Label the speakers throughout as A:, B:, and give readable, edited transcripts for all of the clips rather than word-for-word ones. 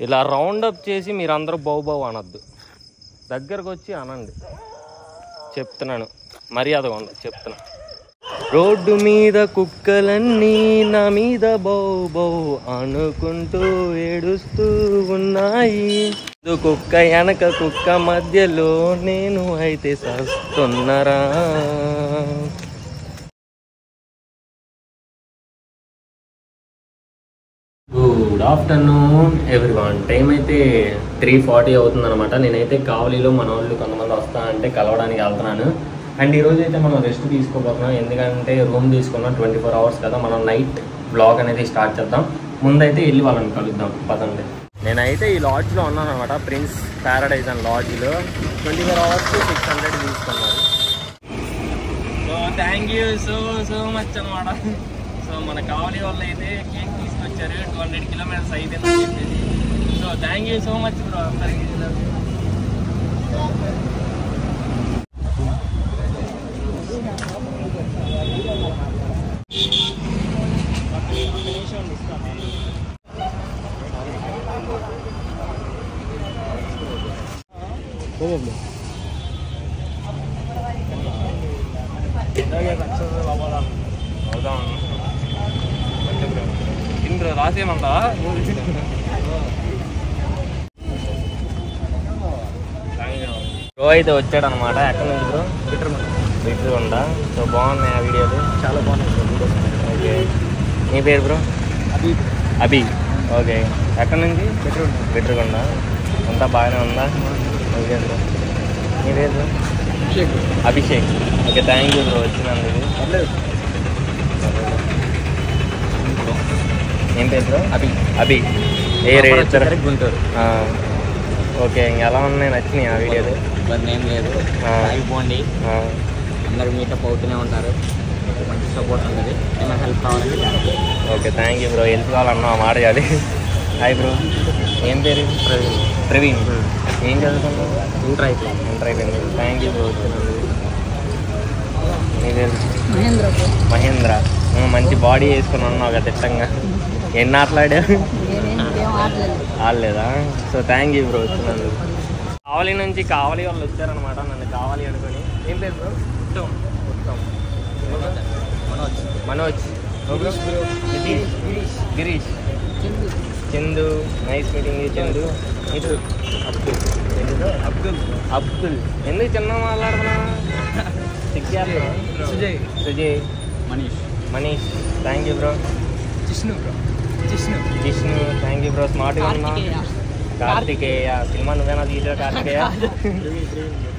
A: ఇలా రౌండప్ చేసి మీరు అందరూ బౌ అనొద్దు, దగ్గరకు వచ్చి అనండి. చెప్తున్నాను, మర్యాదగా ఉండదు చెప్తున్నా. రోడ్డు మీద కుక్కలన్నీ నా మీద బౌ అనుకుంటూ ఏడుస్తూ ఉన్నాయి. కుక్క వెనక కుక్క మధ్యలో నేను అయితే సస్తున్నారా. Good afternoon everyone. టైం అయితే 3:40 అవుతుందన్నమాట. నేనైతే కావలిలో మన వాళ్ళు కొంతమంది వస్తా అంటే కలవడానికి వెళ్తున్నాను. అండ్ ఈరోజు అయితే మనం రెస్ట్ తీసుకోబోతున్నాం, ఎందుకంటే రూమ్ తీసుకున్నాం 24 hours కదా. మనం నైట్ బ్లాగ్ అనేది స్టార్ట్ చేద్దాం. ముందైతే వెళ్ళి వాళ్ళని కలుద్దాం పదండి. నేనైతే ఈ లాడ్జ్లో ఉన్నాను అనమాట, ప్రిన్స్ ప్యారడైజ్ అండ్ లాడ్జ్లో. 24 hours 600 తీసుకున్నాను. So thank you so much అనమాట. సో మన కావలి వాళ్ళు అయితే కేక్ తీసుకొచ్చారు, 200 kilometers అయితే చెప్పేసి. So thank you so much bro అందరికీ. ఇంద్ర రాసేమంటా బ్రో అయితే వచ్చాడు అనమాట. ఎక్కడి నుంచి బ్రో? బిట్రగుండ. సో బాగున్నాయి ఆ వీడియోలు, చాలా బాగున్నాయి. ఓకే, నీ పేరు బ్రో? అభి. ఓకే, ఎక్కడి నుంచి? బిట్రగుండ. అంతా బాగానే ఉందా? ఓకే బ్రో, నీ పేరు bro? Abhishek. Okay, thank you bro వచ్చినందుకు. ఏం పేరు బ్రో? అభి. ఏ రేట్? గుంటూరు. ఓకే, ఎలా ఉన్నాయి, నచ్చినాయి ఆ వీడియోలు? ఏం లేదు, అయిపోండి. అందరూ మీటప్ అవుతూనే ఉంటారు, మంచి సపోర్ట్ ఉంటుంది. ఏమైనా హెల్ప్ కావాలంటే. Okay, thank you bro. Help కావాలన్నా మాట చేయాలి. హాయ్ బ్రో, ఏం పేరు? ప్రవీణ్. ఏం చదువుతున్నావు? ఇంటర్ అయిపోయింది. Thank you bro. నీ పేరు? మహేంద్ర. మంచి బాడీ వేసుకుని ఉన్నావు కదా తిట్టంగా. ఎన్ని ఆటలాడా? ఆడలేదా? సో థ్యాంక్ యూ బ్రో వచ్చినందుకు. కావలి నుంచి కావలి వాళ్ళు వచ్చారనమాట, నన్ను కావాలి అనుకుని. ఏం పేరు bro? Uttam. Manoj. Girish. Chandu. Nice meeting you Chandu. Abdul. ఎందుకు చిన్న మాట్లాడుతున్నా? Sujay. Manish. Thank you bro. Jishnu. Thank you bro. స్మార్ట్గా ఉన్నా. కార్తికేయ. సినిమా నువ్వేనా తీసా? Karthikeya.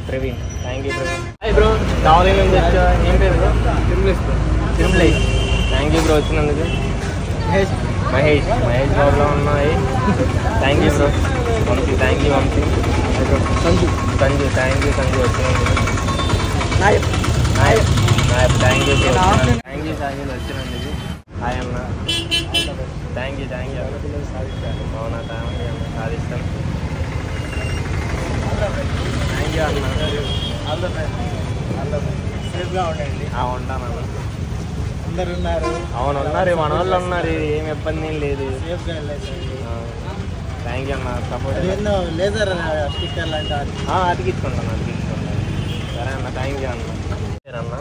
A: Praveen. Thank you bro. Hi bro, Kavali నుంచి వచ్చా. ఏం పేరు bro? Tirumalesh. Thank you bro వచ్చినందుకు. మహేష్ బాబులో ఉన్నాయి. Thank you bro. Vamshi. Thank you Vamshi. Sanju. Thank you Sanju వచ్చినందుకు. నాయబ్. థ్యాంక్ యూ సాహిల్ వచ్చినందుకు. హాయ్ అన్న. Thank you. అవునా, థ్యాంక్ యూ అన్న, సాధిస్తాం. థ్యాంక్ యూ అన్న. ఉంటాను. అందరు ఉన్నారు. అవును ఉన్నారు, మన వాళ్ళు ఉన్నారు, ఏం ఇబ్బంది ఏం లేదు. థ్యాంక్ యూ అన్న సపోర్ట్. లేదర్ స్టిక్కర్లు అంటే అతికించుకుంటాను. సరే అన్న, థ్యాంక్ యూ అన్న. అన్న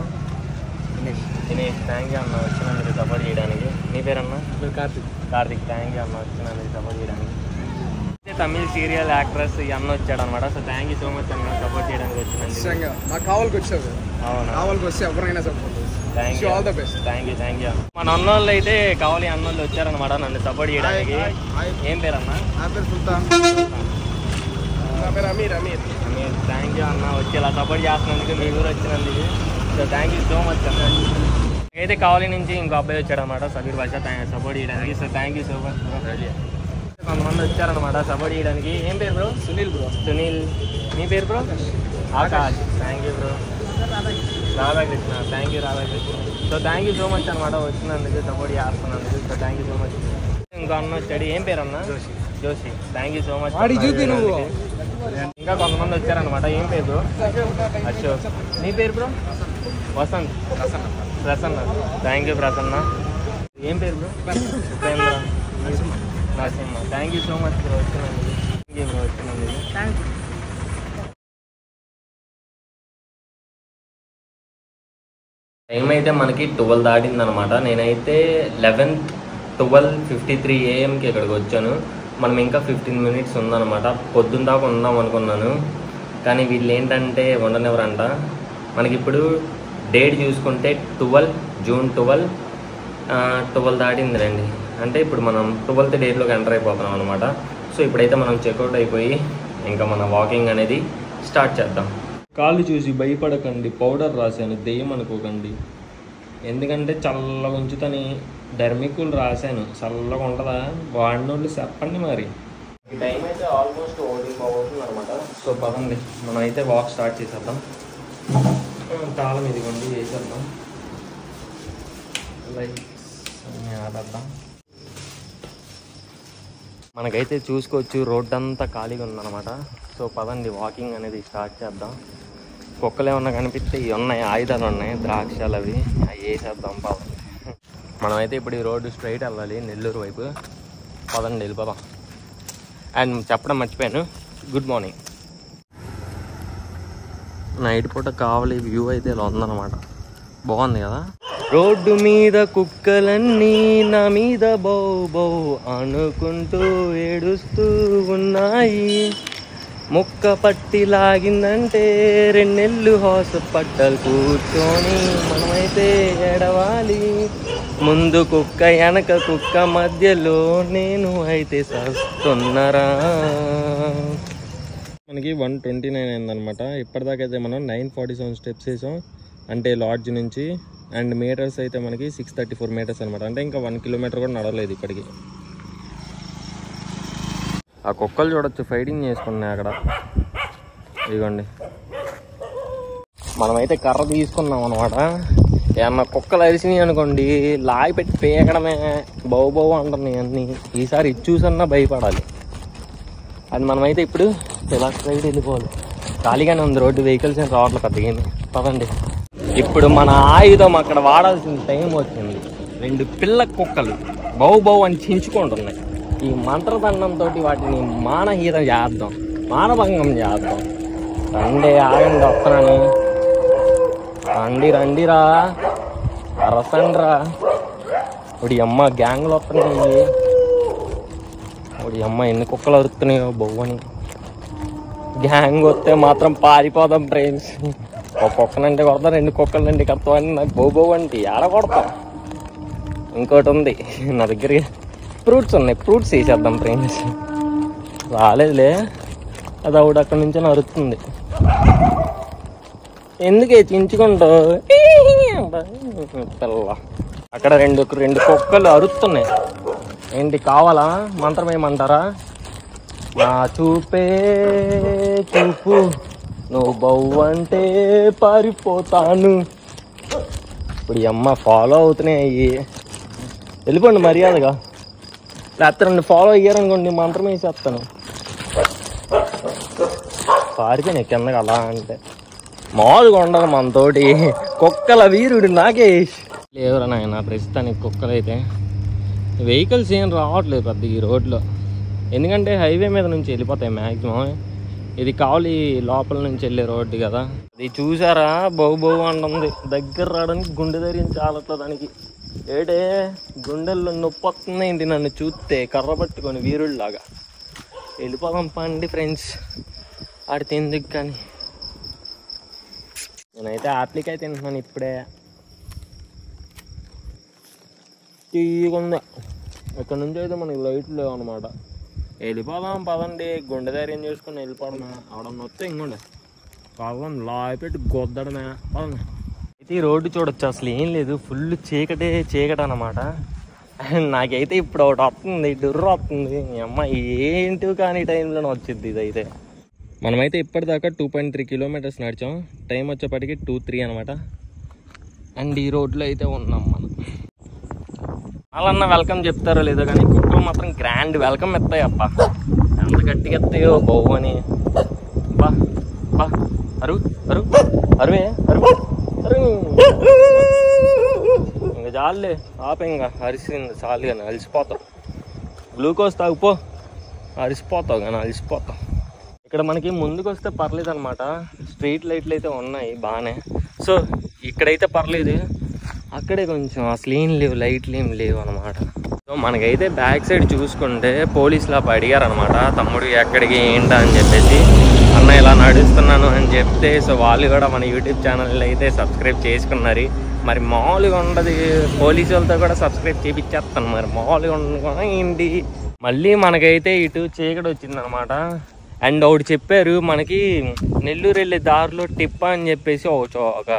A: దినేష్. థ్యాంక్ యూ అన్న వచ్చినందుకు సపోర్ట్ చేయడానికి. నీ పేరన్నా? కార్తిక్. థ్యాంక్ యూ అన్న వచ్చినందుకు సపోర్ట్ చేయడానికి. తమిళ్ సీరియల్ యాక్ట్రెస్ ఈ అన్న వచ్చాడు అనమాట. So thank you so much అన్న సపోర్ట్ చేయడానికి వచ్చినందుకు.
B: కావాల్కి వచ్చావు.
A: అవునా,
B: కావాల్కి వస్తే ఎవరైనా సపోర్ట్.
A: Thank you. మన అన్నోళ్ళు అయితే కావాలి అన్నోళ్ళు వచ్చారనమాట నన్ను సపోర్ట్ చేయడానికి. ఏం పేరు అన్న?
B: నా పేరు సుల్తాన్. నా పేరు అమీర్.
A: థ్యాంక్ యూ అన్న వచ్చి ఇలా సపోర్ట్ చేస్తున్నందుకు, మీ ఊరు వచ్చినందుకు. So thank you so much అన్న. అయితే కావలి నుంచి ఇంకో అబ్బాయి వచ్చాడు అనమాట, సబీర్ భాష, సపోర్ట్ చేయడానికి. So thank you so much bro. కొంతమంది వచ్చారనమాట సపోర్ట్ చేయడానికి. ఏం పేరు బ్రో? సునీల్. మీ పేరు bro? Akash. Thank you bro. Radhakrishna. Thank you Radhakrishna. So thank you so much అనమాట వచ్చినందుకు, సపోర్ట్ చేస్తున్నందుకు. So thank you so much. ఇంకో అన్న వచ్చాడు. ఏం పేరు అన్న? Joshi. Thank you so much. ఇంకా కొంతమంది వచ్చారనమాట. ఏం పేరు బ్రో? అశోక్. నీ పేరు bro? Vasanth. Prasanna. Thank you Prasanna. ఏం పేరు bro? Upendra. Narasimha. Thank you so much bro వచ్చినందుకు. థ్యాంక్ యూ బ్రో వచ్చినందుకు. టైం అయితే మనకి 12 దాటింది అనమాట. నేనైతే 12:53 AM ఇక్కడికి వచ్చాను. మనం ఇంకా 15 minutes ఉందన్నమాట. పొద్దున్న దాకా ఉందాం అనుకున్నాను, కానీ వీళ్ళు ఏంటంటే ఉండనివ్వరంట. మనకి ఇప్పుడు డేట్ చూసుకుంటే జూన్ 12 దాటింది రండి. అంటే ఇప్పుడు మనం 12th డేట్లోకి ఎంటర్ అయిపోతున్నాం అనమాట. సో ఇప్పుడైతే మనం చెక్అవుట్ అయిపోయి ఇంకా మన వాకింగ్ అనేది స్టార్ట్ చేద్దాం. కాళ్ళు చూసి భయపడకండి, పౌడర్ రాశాను, దెయ్యం అనుకోకండి. ఎందుకంటే చల్లగా ఉంచుతని డర్మికులు రాశాను. చల్లగా ఉంటుందా వాడినోళ్ళు చెప్పండి మరి. ఈ టైం అయితే ఆల్మోస్ట్ 1 అవుతుంది అనమాట. సో పదండి మనం అయితే వాక్ స్టార్ట్ చేసేద్దాం. తాళం ఇదిగోండి వేసేద్దాం, లైట్స్ అన్నీ ఆడేద్దాం. మనకైతే చూసుకోవచ్చు రోడ్ అంతా ఖాళీగా ఉందన్నమాట. సో పదండి వాకింగ్ అనేది స్టార్ట్ చేద్దాం. కుక్కలు ఏమన్నా కనిపిస్తే ఇవి ఉన్నాయి, ఆయుధాలు ఉన్నాయి, ద్రాక్షలు అవి వేసేద్దాం పదండి. మనమైతే ఇప్పుడు ఈ రోడ్డు స్ట్రైట్ వెళ్ళాలి నెల్లూరు వైపు. పదండి వెళ్ళిపోదాం. అండ్ చెప్పడం మర్చిపోయాను, గుడ్ మార్నింగ్. నైట్ పూట కావాలి వ్యూ అయితే ఇలా ఉందన్నమాట. బాగుంది కదా. రోడ్డు మీద కుక్కలన్నీ నా మీద బౌ బౌ అనుకుంటూ ఏడుస్తూ ఉన్నాయి. ముక్క పట్టి లాగిందంటే 2 నెలలు హాస్పిటల్ కూర్చొని మనమైతే ఎడవాలి. ముందు కుక్క వెనక కుక్క మధ్యలో నేను అయితే సస్తున్నారా. మనకి 129 అయిందనమాట. ఇప్పటిదాకైతే మనం 947 స్టెప్స్ వేసాం, అంటే లాడ్జ్ నుంచి. అండ్ మీటర్స్ అయితే మనకి 634 మీటర్స్ అనమాట. అంటే ఇంకా 1 కిలోమీటర్ కూడా నడవలేదు ఇప్పటికి. ఆ కుక్కలు చూడొచ్చు ఫైటింగ్ చేసుకున్నాయి అక్కడ, ఇదిగోండి. మనమైతే కర్ర తీసుకున్నాం అనమాట. ఏమన్నా కుక్కలు అరిసినాయి అనుకోండి, లాగి పెట్టి పేకడమే, బౌ బౌ అంటున్నాయి అన్నీ. ఈసారి ఇది చూసన్నా భయపడాలి. అది మనమైతే ఇప్పుడు ఇలా సైడ్ వెళ్ళిపోవాలి. ఖాళీగానే ఉంది రోడ్డు, వెహికల్స్ ఏం రావట్లేదు పెద్దగా. పదండి. ఇప్పుడు మన ఆయుధం అక్కడ వాడాల్సిన టైం వచ్చింది. 2 పిల్ల కుక్కలు బౌ బౌ అని చించుకుంటున్నాయి. ఈ మంత్రదండంతో వాటిని మానహీనం చేద్దాం, మానభంగం చేద్దాం. రండి, ఆగండి, వస్తున్నాను. రండిరా, రసండ్రా. ఇప్పుడు అమ్మ గ్యాంగ్లు వస్తున్నాయి. ఇప్పుడు అమ్మ ఎన్ని కుక్కలు అరుస్తున్నాయో బొవ్వని. గ్యాంగ్ వస్తే మాత్రం పారిపోదాం ఫ్రెండ్స్. ఒక కుక్కనంటే కొడతాం, 2 కుక్కలంటే కడతామని నాకు బౌ అంటే ఆడ కొడతాం. ఇంకోటి ఉంది నా దగ్గర, ఫ్రూట్స్ ఉన్నాయి, ఫ్రూట్స్ వేసేద్దాం ఫ్రెండ్స్. రాలేదులే, అది ఆవిడ అక్కడి నుంచి నరుతుంది. ఎందుకే చించుకుంటావు పిల్ల. అక్కడ రెండు కుక్కలు అరుస్తున్నాయి. ఏంటి కావాలా, మంత్రం ఏమంటారా? నా చూపే చూపు, నువ్వు బవ్వంటే పారిపోతాను. ఇప్పుడు ఈ అమ్మ ఫాలో అవుతున్నాయి అయ్యి. వెళ్ళిపోండి మర్యాదగా, లేకపోతే 2 ఫాలో అయ్యారనుకోండి మంత్రం వేసేస్తాను. పారిపోయినాయి కిందకి. అలా అంటే మామూలుగా ఉండదు మనతోటి. కుక్కల వీరుడు నాగేష్. లేవురా నాయన ప్రస్తుతానికి కుక్కలు అయితే. వెహికల్స్ ఏం రావట్లేదు పెద్ద ఈ రోడ్లో, ఎందుకంటే హైవే మీద నుంచి వెళ్ళిపోతాయి మ్యాక్సిమం. ఇది కావాలి లోపల నుంచి వెళ్ళే రోడ్డు కదా. అది చూసారా బౌ బౌ అంటుంది. దగ్గర రావడానికి గుండె ధైర్యం చాలట్లేదు దానికి. ఏడే గుండెల్లో నొప్పి వస్తుంది ఏంటి నన్ను చూస్తే, కర్ర పట్టుకొని వీరుడిలాగా. వెళ్ళిపోదాం పండి ఫ్రెండ్స్, ఆడితే ఎందుకు కానీ. నేనైతే ఆప్లిక్ అయితే తింటున్నాను ఇప్పుడే, తీయకుండా. ఇక్కడ నుంచి అయితే మనకి లైట్లు లేవు అనమాట. వెళ్ళిపోదాం పదండి, గుండె ధైర్యం చేసుకుని వెళ్ళిపోవడమే. అవడం వస్తే ఇంకోండి పదం లాయపెట్టి గొద్దడమే. పదండి. అయితే ఈ రోడ్డు చూడొచ్చు, అసలు ఏం లేదు, ఫుల్ చీకటి అనమాట. అండ్ నాకైతే ఇప్పుడు ఒకటి వస్తుంది, డుర్రు వస్తుంది. మీ అమ్మ ఏంటి కానీ టైంలోనే వచ్చింది ఇదైతే. మనమైతే ఇప్పటిదాకా 2.3 కిలోమీటర్స్ నడిచాం. టైం వచ్చేప్పటికి 2:03 అనమాట. అండ్ ఈ రోడ్లో అయితే ఉన్నాం మనం. వాళ్ళన్నా వెల్కమ్ చెప్తారో లేదో కానీ కుక్కలు మాత్రం గ్రాండ్ వెల్కమ్ ఎత్తాయి అప్ప. ఎంత గట్టిగా ఎత్తాయో బౌ అని. బా బా అరు అరు అరువే అరు అరు. ఇంకా చాలులే ఆపే, ఇంకా అరిసింది చాలు కానీ అలసిపోతాం. గ్లూకోజ్ తాగిపో, అరిసిపోతావు కానీ అరిసిపోతావు. ఇక్కడ మనకి ముందుకు వస్తే పర్లేదు అనమాట, స్ట్రీట్ లైట్లు అయితే ఉన్నాయి బాగానే. సో ఇక్కడైతే పర్లేదు, అక్కడే కొంచెం అసలు ఏం లేవు, లైట్లు ఏం లేవు అనమాట. సో మనకైతే బ్యాక్ సైడ్ చూసుకుంటే పోలీసులు అడిగారు అనమాట, తమ్ముడు ఎక్కడికి ఏంటా అని చెప్పేసి. అన్న ఇలా నడుస్తున్నాను అని చెప్తే సో వాళ్ళు కూడా మన యూట్యూబ్ ఛానల్ అయితే సబ్స్క్రైబ్ చేసుకున్నారు. మరి మామూలుగా ఉండదు, పోలీసు వాళ్ళతో కూడా సబ్స్క్రైబ్ చేయించేస్తాను. మరి మామూలుగా ఉండకుండా ఏంటి, మళ్ళీ మనకైతే ఇటు చీకటి వచ్చిందనమాట. అండ్ ఒకటి చెప్పారు మనకి, నెల్లూరు వెళ్ళే దారిలో టిప్పా అని చెప్పేసి ఒక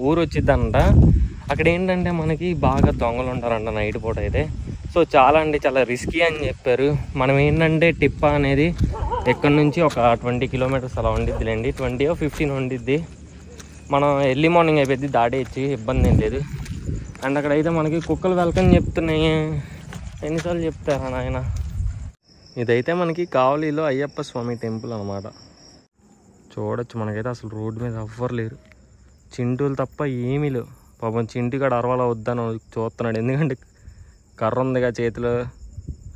A: ఊరు వచ్చిద్దంట. అక్కడ ఏంటంటే మనకి బాగా దొంగలు ఉంటారంట నైట్ పూట అయితే. సో చాలా చాలా రిస్కీ అని చెప్పారు. మనం ఏంటంటే టిప్పా అనేది ఎక్కడి నుంచి ఒక 20 కిలోమీటర్స్ అలా ఉండిద్దిలేండి, 20 or 15 ఉండిద్ది. మనం ఎర్లీ మార్నింగ్ అయిపోద్ది, దాటేయచ్చు, ఇబ్బంది ఏం లేదు. అండ్ అక్కడైతే మనకి కుక్కలు వెల్కమ్ చెప్తున్నాయి. ఎన్నిసార్లు చెప్తారా నాయన. ఇదైతే మనకి కావలిలో అయ్యప్ప స్వామి టెంపుల్ అనమాట. చూడొచ్చు మనకైతే అసలు రోడ్డు మీద ఎవ్వరు లేరు, చింటూలు తప్ప ఏమీ లేవు. పాపం చింటికాడ అరవాల వద్దని చూస్తున్నాడు, ఎందుకంటే కర్ర ఉందిగా చేతిలో,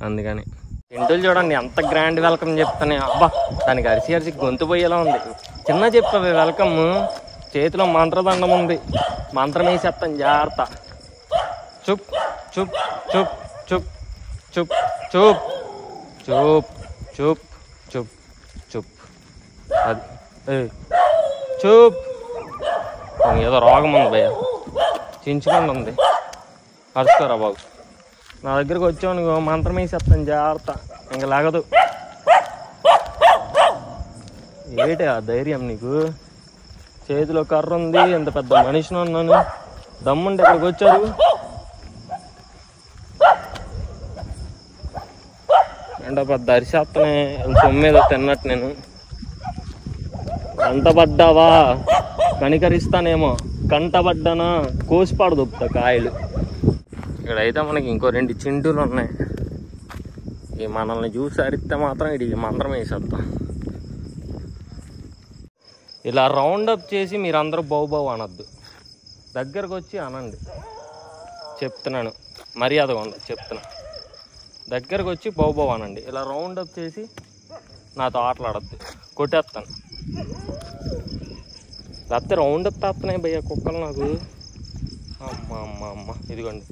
A: అందుకని. చింటూలు చూడండి ఎంత గ్రాండ్ వెల్కమ్ చెప్తానే. అబ్బా దానికి అరిసి గొంతు పోయేలా ఉంది. చిన్న చెప్పవే వెల్కమ్, చేతిలో మంత్రదండం ఉంది, మంత్రం వేసేస్తాను జాగ్రత్త. చుప్ చుప్ చుప్ చుప్ చుప్ చుప్ చూప్ చూప్ చూప్ చూప్, అది చూప్. ఏదో రోగం ఉంది భయ్య, చించుకుండా ఉంది, అరుచుకోరా బాబు. నా దగ్గరకు వచ్చావు నువ్వు మంత్రం వేసేస్తాను జాగ్రత్త, ఇంకా లాగదు. ఏటే ఆ ధైర్యం నీకు, చేతిలో కర్ర ఉంది, ఎంత పెద్ద మనిషిని ఉన్నాను, దమ్ముంటే ఇక్కడికి వచ్చారు. అంటే పెద్ద అరిసేత్తనే, సొమ్మేదో తిన్నట్టు నేను. కంటపడ్డావా కనికరిస్తానేమో, కంటపడ్డానా కోసిపాడు దొప్పుతా కాయలు. ఇక్కడైతే మనకి ఇంకో 2 చింటూలు ఉన్నాయి. ఈ మనల్ని చూసి అరిస్తే మాత్రం ఇది మంత్రం వేసేస్తాం. ఇలా రౌండప్ చేసి మీరందరూ బౌ అనొద్దు, దగ్గరకు వచ్చి అనండి, చెప్తున్నాను, మర్యాదగా ఉండదు చెప్తున్నా. దగ్గరకు వచ్చి బౌ అనండి. ఇలా రౌండప్ చేసి నాతో ఆటలాడద్దు, కొట్టేస్తాను. లేకపోతే రౌండప్ తాస్తున్నాయి భయ్య కుక్కలు నాకు. అమ్మ ఇదిగోండి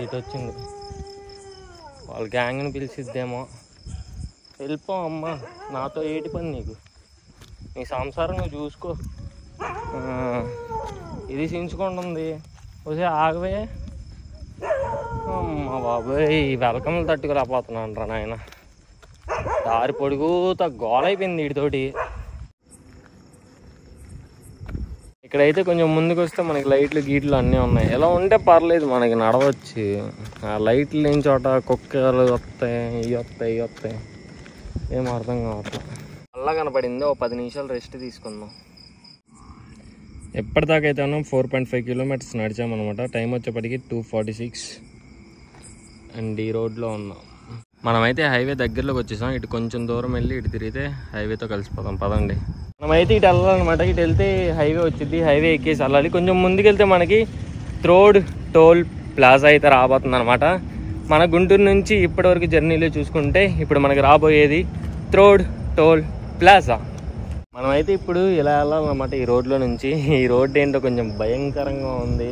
A: ఇటు వచ్చింది, వాళ్ళ గ్యాంగ్ని పిలిచిద్దేమో. వెళ్ళిపో అమ్మ, నాతో ఏటి పని నీకు, నీ సంసారం నువ్వు చూసుకో. ఇది చించుకుంటుంది, వచ్చే ఆగవే. అమ్మ బాబోయ్, వెల్కమ్లు తట్టుకురాపోతున్నాను రా నాయన. దారి పొడుగుతా గోలైపోయింది వీటితోటి. ఇక్కడైతే కొంచెం ముందుకు వస్తే మనకి లైట్లు గీట్లు అన్నీ ఉన్నాయి. ఎలా ఉంటే పర్లేదు, మనకి నడవచ్చు. ఆ లైట్లు లేని చోట కుక్కలు వస్తాయి, ఇవి వస్తాయి, ఏం అర్థం కావట్లేదు. అలా కనపడింది, ఓ 10 నిమిషాలు రెస్ట్ తీసుకుందాం. ఎప్పటిదాకైతే ఉన్నాం 4.5 కిలోమీటర్స్ నడిచామన్నమాట. టైం వచ్చేప్పటికి 2:46 అండ్ ఈ రోడ్లో ఉన్నాం. మనమైతే హైవే దగ్గరలోకి వచ్చేసాం. ఇటు కొంచెం దూరం వెళ్ళి ఇటు తిరిగితే హైవేతో కలిసిపోతాం, పదండి. మనమైతే ఇటు వెళ్ళాలన్నమాట. ఇటు వెళ్తే హైవే వచ్చింది, హైవే ఎక్కేసి వెళ్ళాలి. కొంచెం ముందుకెళ్తే మనకి త్రోడ్ టోల్ ప్లాజా అయితే రాబోతుంది అనమాట. మన గుంటూరు నుంచి ఇప్పటివరకు జర్నీలో చూసుకుంటే ఇప్పుడు మనకి రాబోయేది త్రోడ్ టోల్ ప్లాజా. మనమైతే ఇప్పుడు ఇలా వెళ్ళాలన్నమాట ఈ రోడ్లో నుంచి. ఈ రోడ్డు ఏంటో కొంచెం భయంకరంగా ఉంది,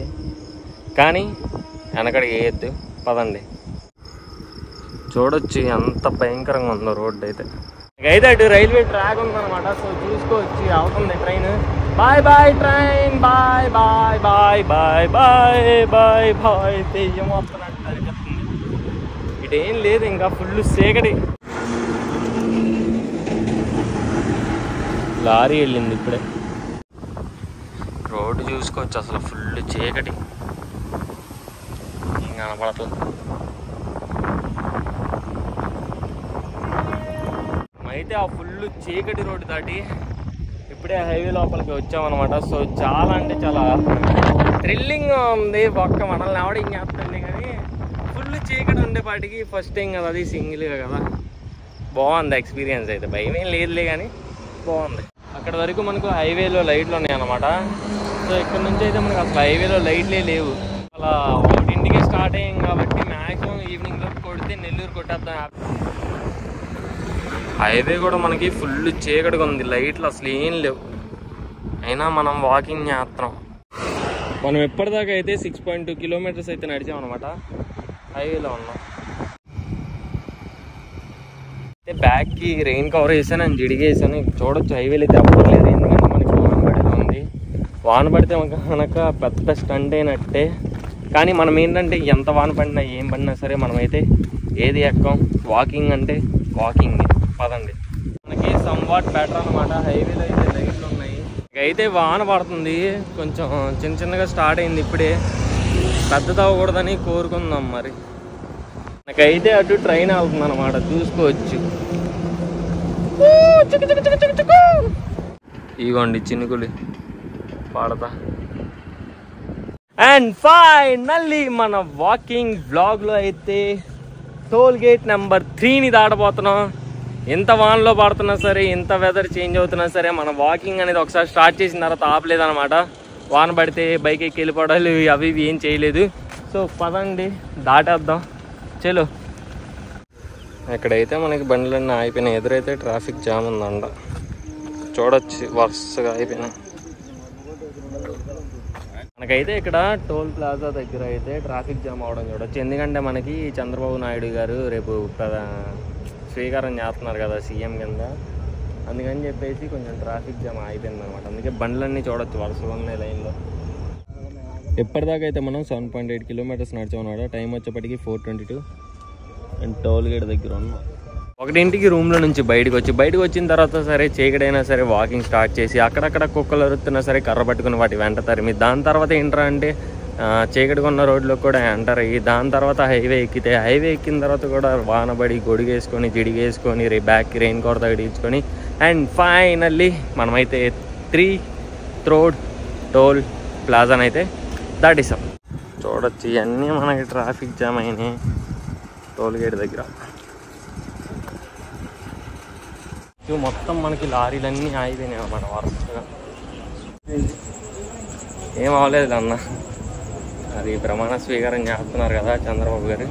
A: కానీ వెనకడికి వేయద్దు, పదండి. చూడొచ్చు ఎంత భయంకరంగా ఉందో రోడ్డు అయితే. అయితే అటు రైల్వే ట్రాక్ ఉందన్నమాట, సో చూసుకోవచ్చు. అవుతుంది train. Bye bye train, bye bye bye bye bye bye bye. Theyyam వస్తున్నట్టు అనిపిస్తుంది. ఇటేం లేదు, ఇంకా ఫుల్ చీకటి. లారీ వెళ్ళింది ఇప్పుడే. రోడ్డు చూసుకోవచ్చు, అసలు ఫుల్ చీకటి, ఇంకా కనపడట్లేదు. అయితే ఆ ఫుల్ చీకటి రోడ్డు దాటి ఇప్పుడే హైవే లోపలికి వచ్చామన్నమాట. సో చాలా అంటే చాలా థ్రిల్లింగ్గా ఉంది. ఒక్క మనల్ని ఎవడ చేస్తుంది, కానీ ఫుల్ చీకటి ఉండేపాటికి ఫస్ట్ టైం కదా, అది సింగిల్గా కదా, బాగుంది ఎక్స్పీరియన్స్ అయితే. భయం ఏం లేదులే కానీ బాగుంది. అక్కడ వరకు మనకు హైవేలో లైట్లు ఉన్నాయి అన్నమాట. సో ఇక్కడ నుంచి అయితే మనకు అసలు హైవేలో లైట్లే లేవు. అలా 1ంటికి స్టార్ట్ అయ్యాం కాబట్టి మ్యాక్సిమం ఈవినింగ్లో కొడితే నెల్లూరు కొట్టేద్దాం. హైవే కూడా మనకి ఫుల్ చీకటిగా ఉంది, లైట్లు అసలు ఏం లేవు, అయినా మనం వాకింగ్ చేస్తున్నాం. మనం ఎప్పటిదాకా అయితే 6.2 కిలోమీటర్స్ అయితే నడిచామన్నమాట. హైవేలో ఉన్నాం. అయితే బ్యాగ్కి రెయిన్ కవర్ వేసాను, నేను జిడిగేసాను. చూడొచ్చు హైవేలో అయితే ఎవ్వరు లేదు, ఎందుకంటే మనకి వాన పడేలా ఉంది. వాన పడితే కనుక పెద్ద స్టంట్ అయినట్టే. కానీ మనం ఏంటంటే ఎంత వాన పడినా ఏం పడినా సరే మనమైతే ఏది ఎక్కం. వాకింగ్ అంటే వాకింగ్. పదండి. మనకి సమ్వాట్ బెటర్ అనమాట. హైవేలో అయితే లైట్లు ఉన్నాయి. అయితే వాన పడుతుంది, కొంచెం చిన్న చిన్నగా స్టార్ట్ అయింది ఇప్పుడే. పెద్దది అవ్వకూడదని కోరుకుందాం. మరి నాకైతే అటు ట్రైన్ వెళ్తుంది అనమాట, చూసుకోవచ్చు. ఇగోండి చినుకులు పడతా. అండ్ ఫైనల్లీ మన వాకింగ్ బ్లాగ్లో అయితే టోల్ గేట్ నెంబర్ 3ని దాటబోతున్నాం. ఎంత వానలో పడుతున్నా సరే, ఎంత వెదర్ చేంజ్ అవుతున్నా సరే, మన వాకింగ్ అనేది ఒకసారి స్టార్ట్ చేసిన తర్వాత ఆపలేదన్నమాట. వాన పడితే బైక్ ఎక్కి వెళ్ళిపోవడాలు అవి ఇవి ఏం చేయలేదు. సో పదండి దాటేద్దాం. చలో. ఇక్కడైతే మనకి బండ్లన్నీ ఆగిపోయినాయి. ఎదురైతే ట్రాఫిక్ జామ్ ఉందంట, చూడొచ్చు వరుసగా అయిపోయినాయి. మనకైతే ఇక్కడ టోల్ ప్లాజా దగ్గర అయితే ట్రాఫిక్ జామ్ అవడం చూడొచ్చు. ఎందుకంటే మనకి చంద్రబాబు నాయుడు గారు రేపు స్వీకారం చేస్తున్నారు కదా సీఎం కింద, అందుకని చెప్పేసి కొంచెం ట్రాఫిక్ జామ్ అయిపోయింది అనమాట. అందుకే బండ్లన్నీ చూడొచ్చు వరుసగా ఉన్నాయి లైన్లో. ఎప్పటిదాకా అయితే మనం 7.8 కిలోమీటర్స్ నడిచామన్నమాట. టైం వచ్చేప్పటికి 4:22 అండ్ టోల్ గేట్ దగ్గర ఉన్నాం. 1ంటికి రూమ్లో నుంచి బయటకు వచ్చిన తర్వాత సరే చీకటైనా సరే వాకింగ్ స్టార్ట్ చేసి అక్కడక్కడ కుక్కలు అరుతున్నా సరే కర్ర పట్టుకుని వాటి వెంట తరిమి, దాని తర్వాత ఏంట్రా అంటే చీకటిగా ఉన్న రోడ్లో కూడా ఎంటర్ అయ్యి, దాని తర్వాత హైవే ఎక్కిన తర్వాత కూడా వానబడి గొడుగేసుకొని జిడిగేసుకొని బ్యాక్కి రెయిన్ కవర్ తగిలించుకొని అండ్ ఫైనల్లీ మనమైతే 3 రోడ్ టోల్ ప్లాజాని అయితే దాటిస్తాం. చూడొచ్చు ఇవన్నీ మనకి ట్రాఫిక్ జామ్ అయినాయి టోల్ గేట్ దగ్గర. మొత్తం మనకి లారీలన్నీ ఆగిపోయినాయి అన్నమాట వరుసగా. ఏం అవ్వలేదు అన్న, అది ప్రమాణ స్వీకారం చేస్తున్నారు కదా చంద్రబాబు గారు,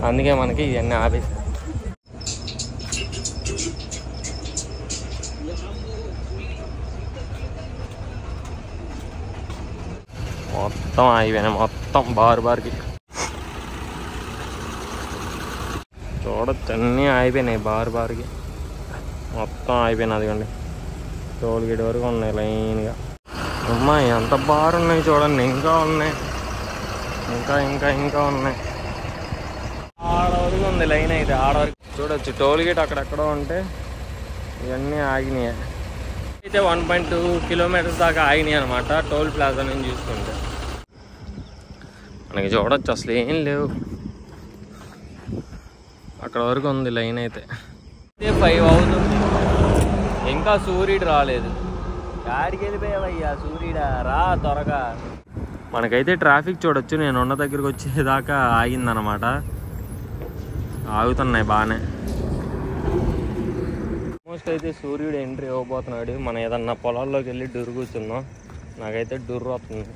A: అందుకే మనకి ఇవన్నీ ఆపేసి. మొత్తం ఆగిపోయినాయి, మొత్తం బార్కి చూడొచ్చు అన్నీ ఆగిపోయినాయి. బార్కి మొత్తం అయిపోయినాయి. అదిగోండి టోల్ గేట్ వరకు ఉన్నాయి లైన్గా. అమ్మాయి ఎంత బార్ ఉన్నాయి చూడండి, ఇంకా ఉన్నాయి, ఇంకా ఉన్నాయి. ఆడ వరకు ఉంది లైన్ అయితే, ఆడ వరకు చూడొచ్చు. టోల్ గేట్ అక్కడెక్కడో ఉంటే ఇవన్నీ ఆగినాయి. అయితే 1.2 కిలోమీటర్స్ దాకా ఆగినాయి అనమాట టోల్ ప్లాజా నుంచి చూసుకుంటే. మనకి చూడొచ్చు అసలు ఏం లేవు, అక్కడ వరకు ఉంది లైన్ అయితే. 5 అవుతుంది, ఇంకా సూర్యుడు రాలేదు. గాడికి వెళ్ళిపోయావయ్యా సూర్యుడా, రా త్వరగా. మనకైతే ట్రాఫిక్ చూడొచ్చు, నేను ఉన్న దగ్గరికి వచ్చేదాకా ఆగిందనమాట. ఆగుతున్నాయి బాగానే. ఆల్మోస్ట్ అయితే సూర్యుడు ఎంట్రీ అవ్వబోతున్నాడు. మనం ఏదన్నా పొలాల్లోకి వెళ్ళి డూరు కూర్చున్నాం. నాకైతే డూరు వస్తుంది.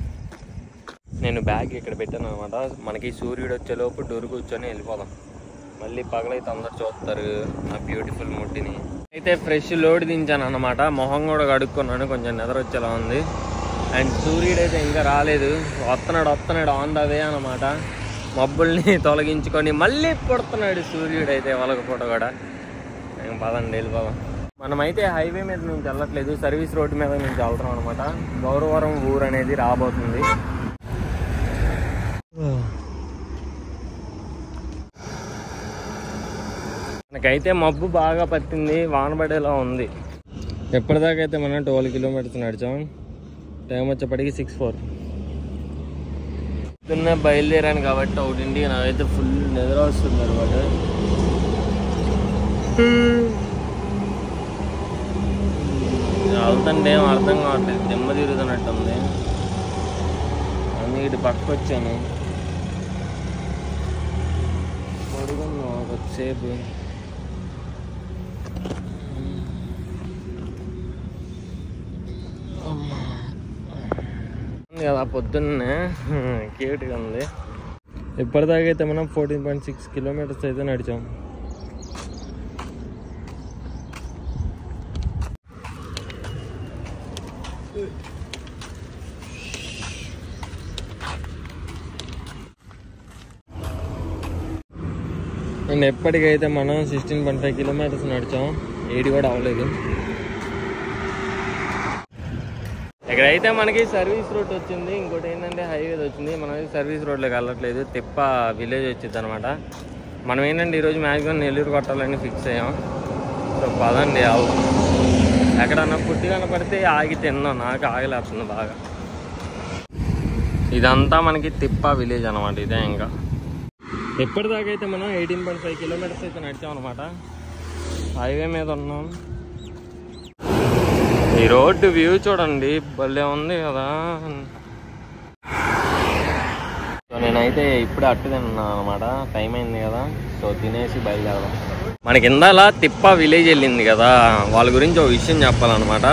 A: నేను బ్యాగ్ ఇక్కడ పెట్టాను అనమాట. మనకి సూర్యుడు వచ్చేలోపు డూరు కూర్చొని వెళ్ళిపోదాం. మళ్ళీ పగలైతే అందరు చూస్తారు నా బ్యూటిఫుల్ ముడ్డిని. అయితే ఫ్రెష్ లోడ్ దించాను అనమాట. మొహం కూడా కడుక్కున్నాను, కొంచెం నిద్ర వచ్చేలా ఉంది. అండ్ సూర్యుడు అయితే ఇంకా రాలేదు, వస్తున్నాడు ఆన్ ద వే అనమాట. మబ్బుల్ని తొలగించుకొని మళ్ళీ పుడుతున్నాడు సూర్యుడు అయితే వలకపోట కూడా. మేము పదండి వెళ్ళిపోదాం. మనమైతే హైవే మీద నుంచి వెళ్ళట్లేదు, సర్వీస్ రోడ్డు మీద నుంచి వెళ్తున్నాం అనమాట. గౌరవరం ఊరు అనేది రాబోతుంది. మనకైతే మబ్బు బాగా పట్టింది, వాన పడేలా ఉంది. ఎప్పటిదాకైతే మనం 12 కిలోమీటర్స్ నడిచాం. టైం వచ్చేప్పటికి 6:04. పొద్దున్నే బయలుదేరాను కాబట్టి 1ంటికి నాకైతే ఫుల్ నిద్ర వస్తుంది అనమాట. వెళ్తుంటే ఏం అర్థం కావట్లేదు, దిమ్మ తిరుగుతున్నట్టుంది. అందుకే ఇటు పక్కకు వచ్చాను, పడుకున్నాం కొద్దిసేపు. కదా పొద్దున్నే క్యూట్గా ఉంది. ఇప్పటిదాకా అయితే మనం 14.6 కిలోమీటర్స్ అయితే నడిచాం. అండ్ ఎప్పటికైతే మనం 16.5 కిలోమీటర్స్ నడిచాం. 8 కూడా అవ్వలేదు. ఇక్కడైతే మనకి సర్వీస్ రోడ్ వచ్చింది. ఇంకోటి ఏంటంటే హైవే వచ్చింది. మనం సర్వీస్ రోడ్లోకి వెళ్ళట్లేదు, తిప్ప విలేజ్ వచ్చింది అనమాట. మనం ఏంటంటే ఈరోజు మ్యాక్సిమం నెల్లూరు కొట్టాలని ఫిక్స్ అయ్యాం. సో పదండి ఆవు ఎక్కడన్నా ఫుడ్ కనపడితే ఆగి తిన్నాం. నాకు ఆగలేస్తుంది బాగా. ఇదంతా మనకి తిప్ప విలేజ్ అనమాట. ఇదే ఇంకా ఎప్పటిదాకా అయితే మనం 18.5 కిలోమీటర్స్ అయితే నడిచాం అనమాట. హైవే మీద ఉన్నాం. ఈ రోడ్డు వ్యూ చూడండి, భలే ఉంది కదా. సో నేనైతే ఇప్పుడే అట్టు తిన్నాను అనమాట. టైం అయింది కదా, సో తినేసి బయలుదేరదాం. మనకి ఇందాల తిప్ప విలేజ్ వెళ్ళింది కదా, వాళ్ళ గురించి ఒక విషయం చెప్పాలన్నమాట.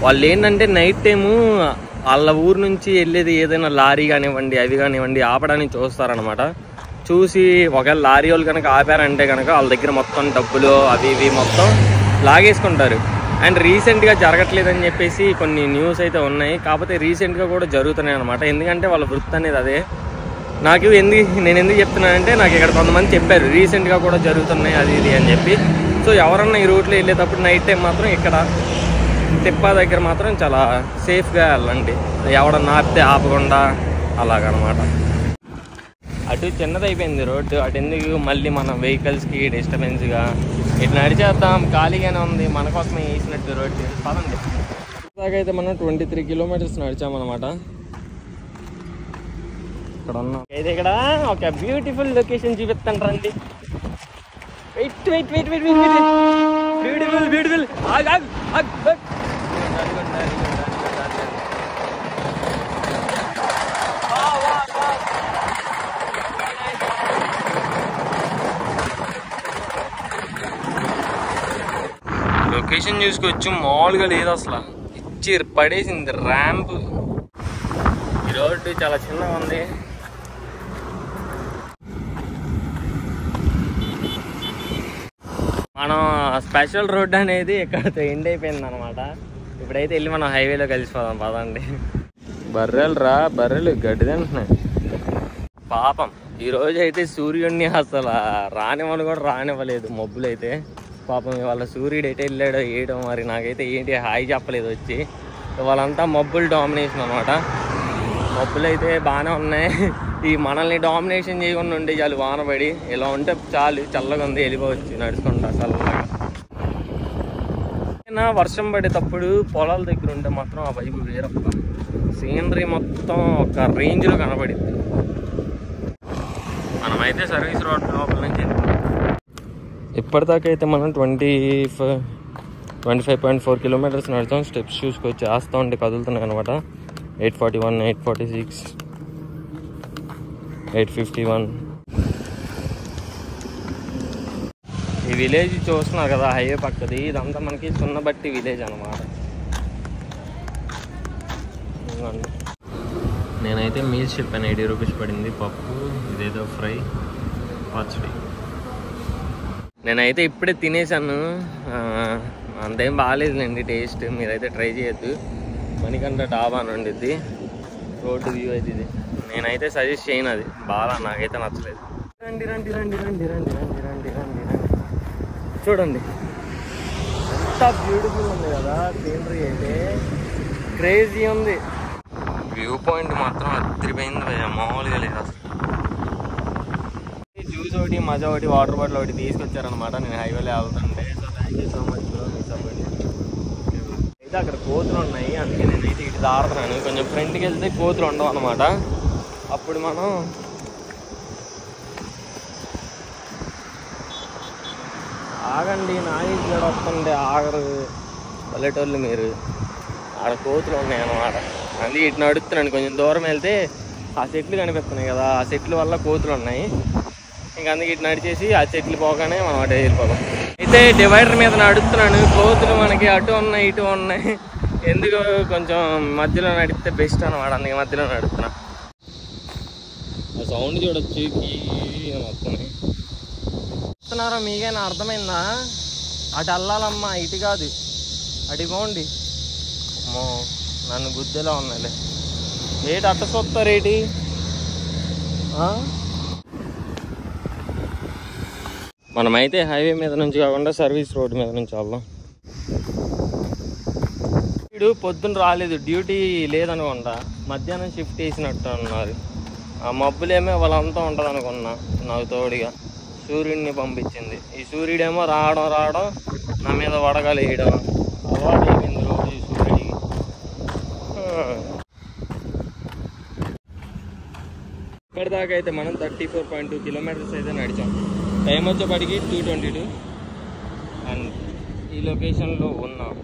A: వాళ్ళు ఏంటంటే నైట్ టైము వాళ్ళ ఊరు నుంచి వెళ్ళేది ఏదైనా లారీ కానివ్వండి అవి కానివ్వండి ఆపడానికి చూస్తారనమాట. చూసి ఒకవేళ లారీ వాళ్ళు కనుక ఆపారంటే కనుక వాళ్ళ దగ్గర మొత్తం డబ్బులు అవి ఇవి మొత్తం లాగేసుకుంటారు. అండ్ రీసెంట్గా జరగట్లేదని చెప్పేసి కొన్ని న్యూస్ అయితే ఉన్నాయి. కాకపోతే రీసెంట్గా కూడా జరుగుతున్నాయి అనమాట. ఎందుకంటే వాళ్ళ వృత్తి అనేది అదే. నేను ఎందుకు చెప్తున్నానంటే నాకు ఇక్కడ కొంతమంది చెప్పారు రీసెంట్గా కూడా జరుగుతున్నాయి అది ఇది అని చెప్పి. సో ఎవరన్నా ఈ రూట్లో వెళ్ళేటప్పుడు నైట్ టైం మాత్రం ఇక్కడ తిప్ప దగ్గర మాత్రం చాలా సేఫ్గా వెళ్ళండి. ఎవడన్నా ఆపితే ఆపకుండా అలాగనమాట. అటు చిన్నది అయిపోయింది రోడ్డు. అటు ఎందుకు మళ్ళీ మన వెహికల్స్కి డిస్టర్బెన్స్గా ఇటు నడిచేద్దాం, ఖాళీగానే ఉంది, మన కోసమే వేసినట్టు రోడ్డు. పదండి. దాకైతే మనం 23 కిలోమీటర్స్ నడిచామన్నమాట. ఇక్కడ ఉన్నాం. అయితే ఇక్కడ ఒక బ్యూటిఫుల్ లొకేషన్ చూపిస్తాను రండి. Wait wait wait wait wait wait beautiful beautiful location చూసుకొచ్చి మామూలుగా లేదు అసలు. ఇచ్చి పడేసింది ర్యాంప్. ఈ రోడ్డు చాలా చిన్నగా ఉంది. మనం స్పెషల్ రోడ్ అనేది ఇక్కడ ఎండ్ అయిపోయింది అనమాట. ఇప్పుడైతే వెళ్ళి మనం హైవేలో కలిసిపోదాం పదండి. బర్రెలు గడ్డి తింటున్నాయి పాపం. ఈరోజు అయితే సూర్యుడిని అసలు రానివ్వని కూడా రానివ్వలేదు మబ్బులు అయితే. పాపం ఇవాళ సూర్యుడు ఎటు వెళ్ళాడో ఏడో మరి నాకైతే ఏంటి హాయి చెప్పలేదు వచ్చి. వాళ్ళంతా మబ్బులు డామినేషన్ అనమాట. మబ్బులు అయితే బాగానే ఉన్నాయి. ఈ మనల్ని డామినేషన్ చేయకుండా ఉండే చాలు, వానపడి ఇలా ఉంటే చాలు, చల్లగా ఉంది, వెళ్ళిపోవచ్చు నడుచుకుంటా చల్లగా. వర్షం పడేటప్పుడు పొలాల దగ్గర ఉంటే మాత్రం ఆ వైపు వేరప్ప. సీనరీ మొత్తం ఒక రేంజ్లో కనపడింది. మనమైతే సర్వీస్ రోడ్ లోపల నుంచి ఇప్పటిదాకా అయితే మనం 25.4 కిలోమీటర్స్ నడుస్తాం. స్టెప్స్ చూసుకొచ్చి చేస్తూ ఉంటే కదులుతున్నాయి అనమాట. 841, 846, 851. ఈ విలేజ్ చూస్తున్నారు కదా హైవే పక్కది, ఇదంతా మనకి సున్నబట్టి విలేజ్ అనమాట. నేనైతే మీల్స్ చెప్పాను, 80 రూపీస్ పడింది. పప్పు, ఇదేదో ఫ్రై, పచ్చడి. నేనైతే ఇప్పుడే తినేసాను. అంతేం బాగాలేదులేండి టేస్ట్. మీరైతే ట్రై చేయొద్దు. మణికంఠ డాబా అని ఉండిద్ది. రోడ్డు వ్యూ అయితే ఇది. నేనైతే సజెస్ట్ చేయను, అది బాగా నాకైతే నచ్చలేదు. రండి రండి రండి రండి రండి రండి రండి రండి రండి చూడండి ఎంత బ్యూటిఫుల్ ఉంది కదా. సీనరీ అయితే క్రేజీ ఉంది. వ్యూ పాయింట్ మాత్రం అదిరిపోయింది, మామూలుగా లేదు అసలు. జ్యూస్ ఒకటి, మజా ఒకటి, వాటర్ బాటిల్ ఒకటి తీసుకొచ్చారనమాట. నేను హైవేలో వెళ్తుంటే. So thank you so much bro, me support. అయితే అక్కడ కోతులు ఉన్నాయి, అందుకే నేనైతే ఇటు దాడుతున్నాను. కొంచెం ఫ్రంట్కి వెళ్తే కోతులు ఉండవు అనమాట. అప్పుడు మనం ఆగండి, నాయిస్ వస్తుంటే ఆగరు పల్లెటూళ్ళు మీరు. ఆడ కోతులు ఉన్నాయి అన్నమాట. అందుకే ఇటు నడుస్తున్నాను. కొంచెం దూరం వెళ్తే ఆ చెట్లు కనిపిస్తున్నాయి కదా, ఆ చెట్ల వల్ల కోతులు ఉన్నాయి. ఇంక అందుకే ఇటు నడిచేసి ఆ చెట్లు పోగానే మనం అటు వెళ్ళిపోదాం. అయితే డివైడర్ మీద నడుస్తున్నాను. కోతులు మనకి అటు ఉన్నాయి ఇటు ఉన్నాయి. ఎందుకు కొంచెం మధ్యలో నడిపితే బెస్ట్ అన్నమాట. అందుకే మధ్యలో నడుస్తున్నా. ఆ సౌండ్ చూడొచ్చు వస్తున్నాయి. వస్తున్నారా మీకైనా అర్థమైందా? అటు వెళ్ళాలమ్మా, ఇటు కాదు, అటు పోండి. అమ్మో నన్ను గుద్దెలా ఉన్నాయిలే. ఏటి అట్ట చూస్తారేటి? మనమైతే హైవే మీద నుంచి కాకుండా సర్వీస్ రోడ్ మీద నుంచి వెళ్దాం. వీడు పొద్దున్న రాలేదు, డ్యూటీ లేదనుకుంటా, మధ్యాహ్నం షిఫ్ట్ వేసినట్టు అన్నారు. ఆ మబ్బులేమో వాళ్ళంతా ఉంటుంది అనుకున్నా. నాకు తోడుగా సూర్యుడిని పంపించింది. ఈ సూర్యుడేమో రావడం నా మీద వడగాలు వేయడం అలవాటు అయిపోయింది రోజు సూర్యుడికి. ఇప్పటిదాకా అయితే మనం 34.2 కిలోమీటర్స్ అయితే నడిచాం. టైం వచ్చేప్పటికి 2:22 అండ్ ఈ లొకేషన్లో ఉన్నాం.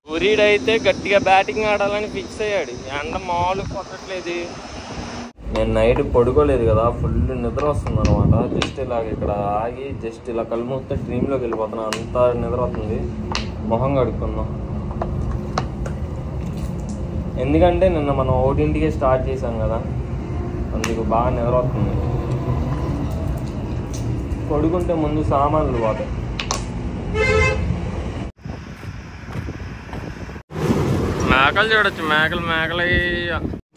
A: సూర్యుడైతే గట్టిగా బ్యాటింగ్ ఆడాలని ఫిక్స్ అయ్యాడు. ఎండ మామూలు కొట్టట్లేదు. నేను నైట్ పడుకోలేదు కదా, ఫుల్ నిద్ర వస్తుంది అనమాట. జస్ట్ ఇలాగ ఇక్కడ ఆగి జస్ట్ ఇలా కళ్ళు మూస్తే డ్రీమ్లోకి వెళ్ళిపోతున్నా, అంత నిద్ర వస్తుంది. మొహం కడుక్కుందాం. ఎందుకంటే నిన్న మనం 1:00కే స్టార్ట్ చేసాం కదా, అందుకు బాగా నిద్ర వస్తుంది. పడుకుంటే ముందు సామాన్లు పోతాయి. మేకలు చూడొచ్చు, మేకలు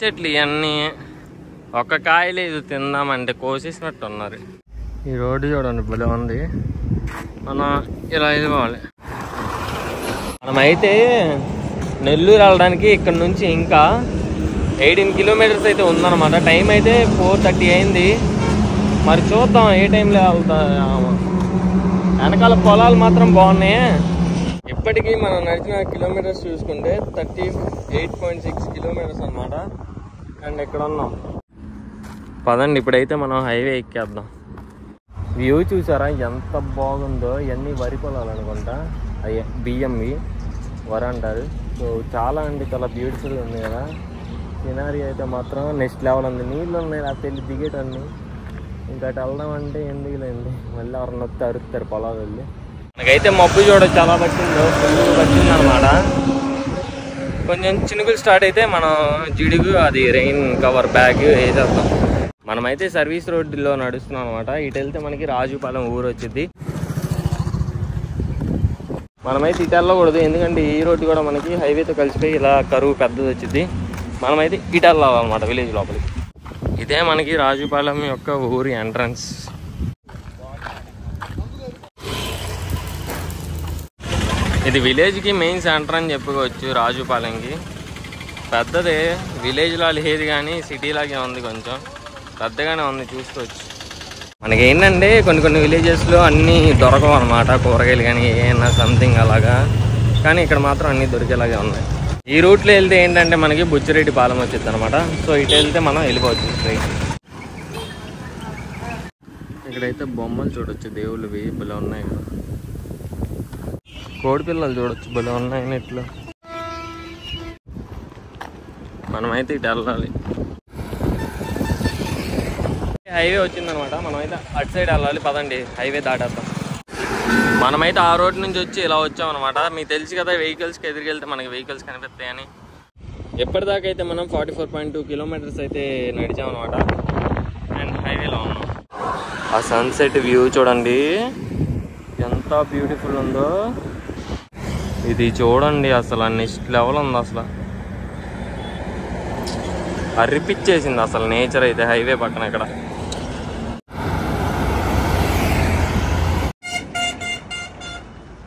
A: చెట్లు ఇవన్నీ. ఒక్క కాయ లేదు తిందామంటే, కోసేసినట్టు ఉన్నారు. ఈ రోడ్డు చూడండి భలే ఉంది. మనం ఇలా వెళ్ళిపోవాలి. మనమైతే నెల్లూరు వెళ్ళడానికి ఇక్కడ నుంచి ఇంకా 18 కిలోమీటర్స్ అయితే ఉందన్నమాట. టైం అయితే 4:30 అయింది. మరి చూద్దాం ఏ టైంలో వెళ్తా. వెనకాల పొలాలు మాత్రం బాగున్నాయి. ఇప్పటికీ మనం నడిచిన కిలోమీటర్స్ చూసుకుంటే 38.6 కిలోమీటర్స్ అనమాట. అండ్ ఇక్కడ ఉన్నాం. పదండి ఇప్పుడైతే మనం హైవే ఎక్కేద్దాం. వ్యూ చూసారా ఎంత బాగుందో. ఇవన్నీ వరి పొలాలు అనుకుంటా, అయ్యే బియ్యంవి, వరి అంటారు. సో చాలా అంటే చాలా బ్యూటిఫుల్గా ఉంది కదా. సినారీ అయితే మాత్రం నెక్స్ట్ లెవెల్ ఉంది. నీళ్ళు ఉన్నాయి ఆ తెల్లి దిగేటన్ని. ఇంకా అటు వెళ్దాం అంటే ఎందుకు లేండి, మళ్ళీ ఎవరన్నా వస్తే అరుస్తారు పొలాలు వెళ్ళి. మనకైతే మబ్బు చూడొచ్చు చాలా పట్టిందో, ఫుల్ పట్టింది అనమాట. కొంచెం చినుకులు స్టార్ట్ అయితే మనం జిడుగు అది రెయిన్ కవర్ బ్యాగ్ వేసేద్దాం. మనమైతే సర్వీస్ రోడ్డులో నడుస్తున్నాం అనమాట. ఇటు వెళ్తే మనకి రాజుపాలెం ఊరు వచ్చింది. మనమైతే ఇటు వెళ్ళకూడదు, ఎందుకంటే ఈ రోడ్డు కూడా మనకి హైవేతో కలిసిపోయి ఇలా కరువు పెద్దది వచ్చింది. మనమైతే ఇటు వెళ్ళాలన్నమాట విలేజ్ లోపలికి. ఇదే మనకి రాజుపాలెం యొక్క ఊరి ఎంట్రన్స్. ఇది విలేజ్కి మెయిన్ సెంటర్ అని చెప్పుకోవచ్చు. రాజుపాలెంకి పెద్దదే, విలేజ్లో లేదు కానీ సిటీలాగే ఉంది, కొంచెం పెద్దగానే ఉంది, చూసుకోవచ్చు. మనకి ఏంటంటే కొన్ని విలేజెస్లో అన్నీ దొరకవు అనమాట, కూరగాయలు కానీ ఏమైనా సంథింగ్ అలాగా. కానీ ఇక్కడ మాత్రం అన్నీ దొరికేలాగే ఉన్నాయి. ఈ రూట్లో వెళ్తే ఏంటంటే మనకి బుచ్చిరెడ్డి పాలెం వచ్చింది అనమాట. సో ఇటు వెళ్తే మనం వెళ్ళిపోవచ్చు స్ట్రైట్. ఇక్కడైతే బొమ్మలు చూడొచ్చు, దేవుళ్ళవి భలే ఉన్నాయి కదా. కోడి పిల్లలు చూడొచ్చు భలే ఉన్నాయి నెట్లో. మనమైతే ఇటు వెళ్ళాలి. హైవే వచ్చిందనమాట. మనమైతే అటు సైడ్ వెళ్ళాలి. పదండి హైవే దాటేద్దాం. మనమైతే ఆ రోడ్ నుంచి వచ్చి ఇలా వచ్చామన్నమాట. మీకు తెలుసు కదా వెహికల్స్కి ఎదురుకెళ్తే మనకి వెహికల్స్ కనిపిస్తాయని. ఎప్పటిదాకా అయితే మనం 44.2 కిలోమీటర్స్ అయితే నడిచామన్నమాట. అండ్ హైవేలో ఉన్నాం. ఆ సన్సెట్ వ్యూ చూడండి ఎంత బ్యూటిఫుల్ ఉందో. ఇది చూడండి అసలు నెక్స్ట్ లెవెల్ ఉంది. అసలు అరిపిచ్చేసింది అసలు నేచర్ అయితే హైవే పక్కన. ఇక్కడ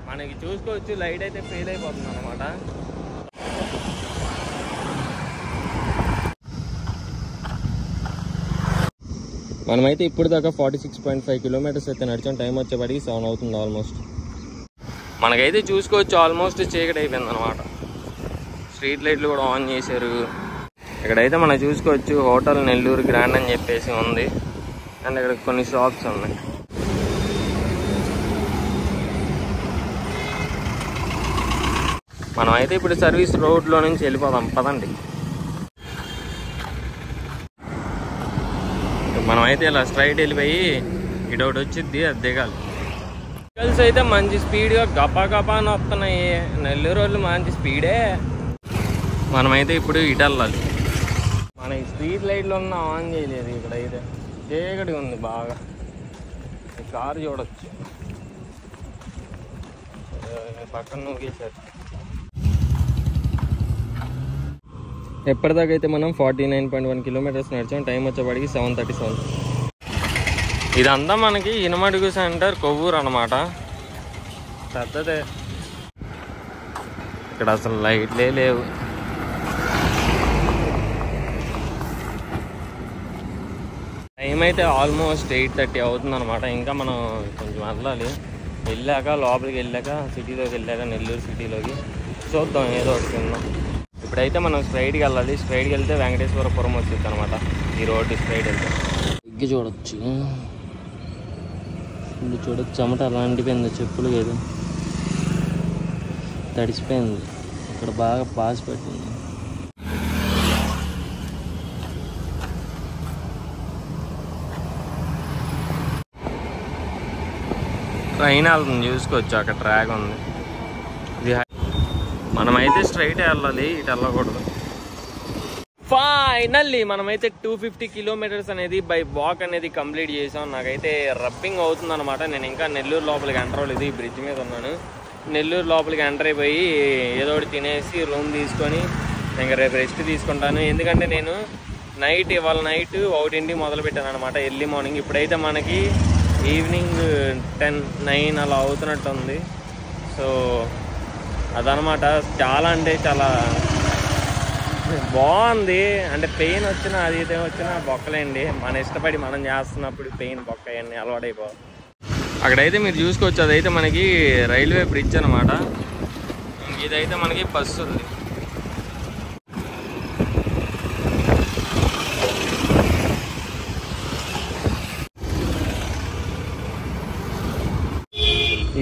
A: మనకి చూసుకోవచ్చు లైట్ అయితే ఫెయిల్ అయిపోతుంది అనమాట. మనమైతే ఇప్పుడు దాకా 46.5 కిలోమీటర్స్ అయితే నడిచాం. టైం వచ్చేప్పటికి 7 అవుతుంది ఆల్మోస్ట్. మనకైతే చూసుకోవచ్చు ఆల్మోస్ట్ చీకటి అయిపోయింది అనమాట. స్ట్రీట్ లైట్లు కూడా ఆన్ చేశారు. ఇక్కడైతే మనం చూసుకోవచ్చు హోటల్ నెల్లూరు గ్రాండ్ అని చెప్పేసి ఉంది. అండ్ ఇక్కడ కొన్ని షాప్స్ ఉన్నాయి. మనమైతే ఇప్పుడు సర్వీస్ రోడ్లో నుంచి వెళ్ళిపోదాం. పదండి. మనమైతే ఇలా స్ట్రైట్ వెళ్ళిపోయి ఇటు ఒకటి వచ్చిద్ది, అది దిగాలి. వెహికల్స్ అయితే మంచి స్పీడ్గా గపా అని వస్తున్నాయి. నెల్లూరు వాళ్ళు మంచి స్పీడే. మనమైతే ఇప్పుడు ఇటు వెళ్ళాలి. మన ఈ స్ట్రీట్ లైట్లో ఉన్న ఆన్ చేయలేదు. ఇక్కడ అయితే చీకటి ఉంది బాగా. ఈ కారు చూడొచ్చు పక్కన నూకేశారు. ఎప్పటిదాకా అయితే మనం 49.1 కిలోమీటర్స్ నడిచాం. టైం వచ్చేవాడికి 7:37. ఇదంతా మనకి ఇనమడుగు సెంటర్ కొవ్వూరు అన్నమాట. పెద్దదే. ఇక్కడ అసలు లైట్లే లేవు. టైం అయితే ఆల్మోస్ట్ 8:30 అవుతుంది అనమాట. ఇంకా మనం కొంచెం వెళ్ళాక లోపలికి వెళ్ళాక సిటీలోకి వెళ్ళాక నెల్లూరు సిటీలోకి చూద్దాం ఏదో ఒకటి తిందాం. ఇప్పుడైతే మనం స్ట్రైట్కి వెళ్ళాలి. స్ట్రైట్కి వెళ్తే వెంకటేశ్వరపురం వచ్చింది అనమాట. ఈ రోడ్డు స్ట్రైట్ వెళ్తే ఎగ్గి చూడొచ్చు. చూడొచ్చు చెమట అలా అంటిపోయింది. చెప్పులు లేదు, తడిసిపోయింది. ఇక్కడ బాగా పాసి పెట్టింది. ట్రైన్ వెళ్తుంది చూసుకోవచ్చు. అక్కడ ట్రాక్ ఉంది. ఇది మనమైతే స్ట్రైట్ వెళ్ళాలి, ఇటు వెళ్ళకూడదు. ఫైనల్లీ మనమైతే 250 కిలోమీటర్స్ అనేది బై వాక్ అనేది కంప్లీట్ చేసాం. నాకైతే రబ్బింగ్ అవుతుంది అనమాట. నేను ఇంకా నెల్లూరు లోపలికి ఎంటర్ అవ్వలేదు. ఈ బ్రిడ్జ్ మీద ఉన్నాను. నెల్లూరు లోపలికి ఎంటర్ అయిపోయి ఏదో ఒకటి తినేసి రూమ్ తీసుకొని ఇంకా రేపు రెస్ట్ తీసుకుంటాను. ఎందుకంటే నేను ఇవాళ నైట్ 1 మొదలు పెట్టాను అనమాట, ఎర్లీ మార్నింగ్. ఇప్పుడైతే మనకి ఈవినింగ్ 10-9 అలా అవుతున్నట్టు ఉంది. సో అదనమాట. చాలా అంటే చాలా బాగుంది. అంటే పెయిన్ వచ్చినా అది ఇదే వచ్చినా బొక్కలేండి. మన ఇష్టపడి మనం చేస్తున్నప్పుడు పెయిన్ బొక్క అవన్నీ అలవాటైపోవాలి. అక్కడైతే మీరు చూసుకోవచ్చు, అదైతే మనకి రైల్వే బ్రిడ్జ్ అనమాట. ఇదైతే మనకి బస్సు ఉంది.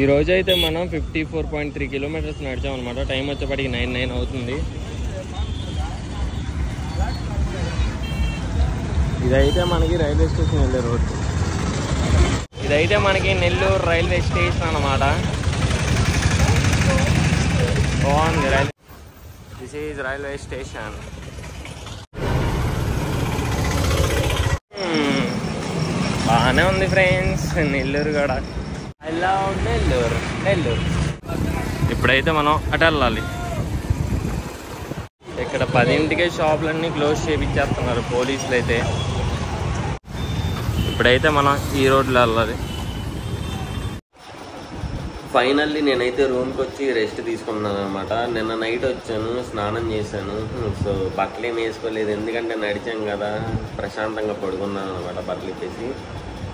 A: ఈ రోజు అయితే మనం 54.3 కిలోమీటర్స్ నడిచాం అనమాట. టైం వచ్చేప్పటికి 9 అవుతుంది. ఇదైతే మనకి రైల్వే స్టేషన్ వెళ్ళే రోడ్. ఇదైతే మనకి నెల్లూరు రైల్వే స్టేషన్ అనమాట. బాగుంది railway. This is railway station. బాగానే ఉంది ఫ్రెండ్స్ నెల్లూరు కూడా. I love Nellore. ఇప్పుడైతే మనం అటు వెళ్ళాలి. ఇక్కడ 10ంటికే షాపులన్నీ క్లోజ్ చేయించేస్తున్నారు పోలీసులు అయితే. ఇప్పుడైతే మనం ఈ రోడ్లో వెళ్ళాలి. ఫైనల్లీ నేనైతే రూమ్కి వచ్చి రెస్ట్ తీసుకున్నాను అనమాట. నిన్న నైట్ వచ్చాను, స్నానం చేశాను. సో బట్టలు ఏమి వేసుకోలేదు, ఎందుకంటే నడిచాం కదా, ప్రశాంతంగా పడుకున్నాను అనమాట బట్టలు ఇచ్చేసి.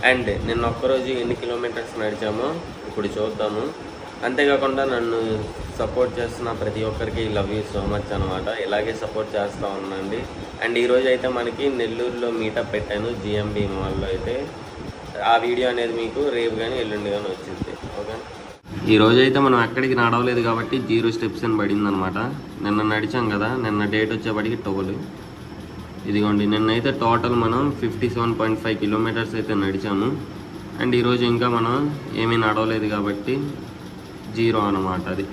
A: అండ్ నిన్న ఒక్కరోజు ఎన్ని కిలోమీటర్స్ నడిచామో ఇప్పుడు చూద్దాము. అంతేకాకుండా నన్ను సపోర్ట్ చేస్తున్న ప్రతి ఒక్కరికి లవ్ యూ సో మచ్ అనమాట. ఇలాగే సపోర్ట్ చేస్తూ ఉండండి. అండ్ ఈరోజు అయితే మనకి నెల్లూరులో మీటప్ పెట్టాను జిఎంబి మాల్లో. అయితే ఆ వీడియో అనేది మీకు రేపు కానీ ఎల్లుండి కానీ వచ్చింది. ఓకే, ఈరోజు అయితే మనం ఎక్కడికి నడవలేదు కాబట్టి 0 స్టెప్స్ అని పడింది అనమాట. నిన్న నడిచాం కదా, నిన్న డేట్ వచ్చేప్పటికి 12. ఇదిగోండి, నిన్నైతే టోటల్ మనం 57.5 కిలోమీటర్స్ అయితే నడిచాము. అండ్ ఈరోజు ఇంకా మనం ఏమీ నడవలేదు కాబట్టి 0 అన్నమాట అది.